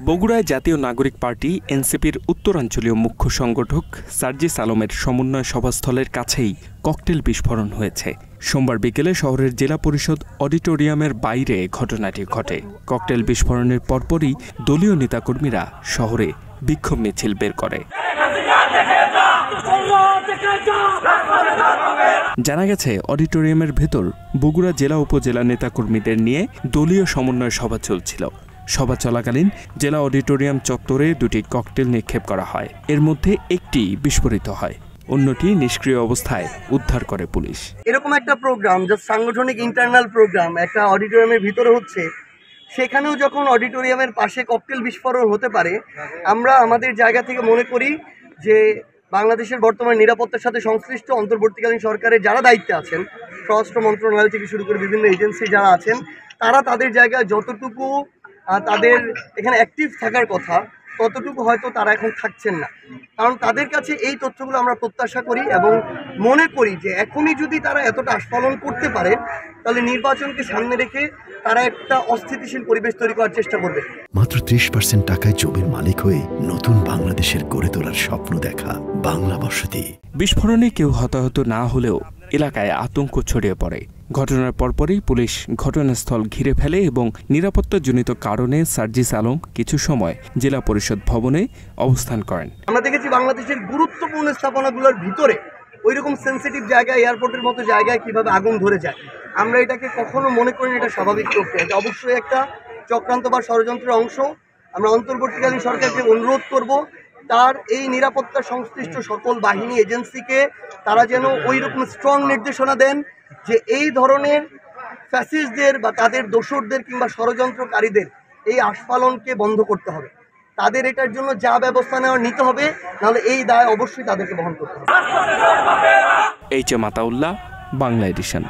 বগুড়ায় জাতীয় নাগরিক পার্টি এনসিপির উত্তরাঞ্চলীয় মুখ্য সংগঠক সার্জিস আলমের সমন্বয় সভাস্থলের কাছেই ককটেল বিস্ফোরণ হয়েছে। সোমবার বিকেলে শহরের জেলা পরিষদ অডিটোরিয়ামের বাইরে ঘটনাটি ঘটে। ককটেল বিস্ফোরণের পরপরই দলীয় নেতাকর্মীরা শহরে বিক্ষোভ মিছিল বের করে। জানা গেছে, অডিটোরিয়ামের ভেতর বগুড়া জেলা উপজেলা নেতাকর্মীদের নিয়ে দলীয় সমন্বয় সভা চলছিল। সভা চলাকালীন জেলা অডিটোরিয়াম চত্বরে দুটি ককটেল নিক্ষেপ করা হয়। এর মধ্যে একটি বিস্ফোরিত হয়, অন্যটি নিষ্ক্রিয় অবস্থায় উদ্ধার করে পুলিশ। এরকম একটা প্রোগ্রাম যা সাংগঠনিক ইন্টারনাল প্রোগ্রাম একটা অডিটোরিয়ামের ভিতরে হচ্ছে, সেখানেও যখন অডিটোরিয়ামের পাশে ককটেল বিস্ফোরণ হতে পারে, আমরা আমাদের জায়গা থেকে মনে করি যে বাংলাদেশের বর্তমান নিরাপত্তার সাথে সংশ্লিষ্ট অন্তর্বর্তীকালীন সরকারের যারা দায়িত্বে আছেন, স্বরাষ্ট্র মন্ত্রণালয় থেকে শুরু করে বিভিন্ন এজেন্সি যারা আছেন, তারা তাদের জায়গায় যতটুকু তাদের এখানে অ্যাক্টিভ থাকার কথা ততটুকু হয়তো তারা এখন থাকছেন না। কারণ তাদের কাছে এই তথ্যগুলো আমরা প্রত্যাশা করি এবং মনে করি যে এখনই যদি তারা এতটা আস্ফালন করতে পারে, তাহলে নির্বাচনকে সামনে রেখে তারা একটা অস্থিতিশীল পরিবেশ তৈরি করার চেষ্টা করবে। মাত্র 30% টাকায় জমির মালিক হয়ে নতুন বাংলাদেশের গড়ে তোলার স্বপ্ন দেখা বাংলা বসতি। বিস্ফোরণে কেউ হতাহত না হলেও এলাকায় আতঙ্ক ছড়িয়ে পড়ে। ঘটনার পরপরই পুলিশ ঘটনাস্থল ঘিরে ফেলে এবং নিরাপত্তাজনিত কারণে সার্জিস আলম কিছু সময় জেলা পরিষদ ভবনে অবস্থান করেন। আমরা দেখেছি বাংলাদেশের গুরুত্বপূর্ণ স্থাপনাগুলোর ভিতরে ওইরকম সেন্সিটিভ জায়গায়, এয়ারপোর্টের মতো জায়গায় কিভাবে আগুন ধরে যায়। আমরা এটাকে কখনো মনে করি না এটা স্বাভাবিক প্রক্রিয়া, এটা অবশ্যই একটা চক্রান্ত বা ষড়যন্ত্রের অংশ। আমরা অন্তর্বর্তীকালীন সরকারকে অনুরোধ করব তার এই নিরাপত্তা সংশ্লিষ্ট সকল বাহিনী এজেন্সিকে তারা যেন ওই রকম স্ট্রং নির্দেশনা দেন যে এই ধরনের ফ্যাসিস্টদের বা তাদের দোসরদের কিংবা ষড়যন্ত্রকারীদের এই আস্ফালনকে বন্ধ করতে হবে। তাদের এটার জন্য যা ব্যবস্থা নেওয়া নিতে হবে, নাহলে এই দায় অবশ্যই তাদেরকে বহন করতে হবে। H M Ataullah, Bangla addition.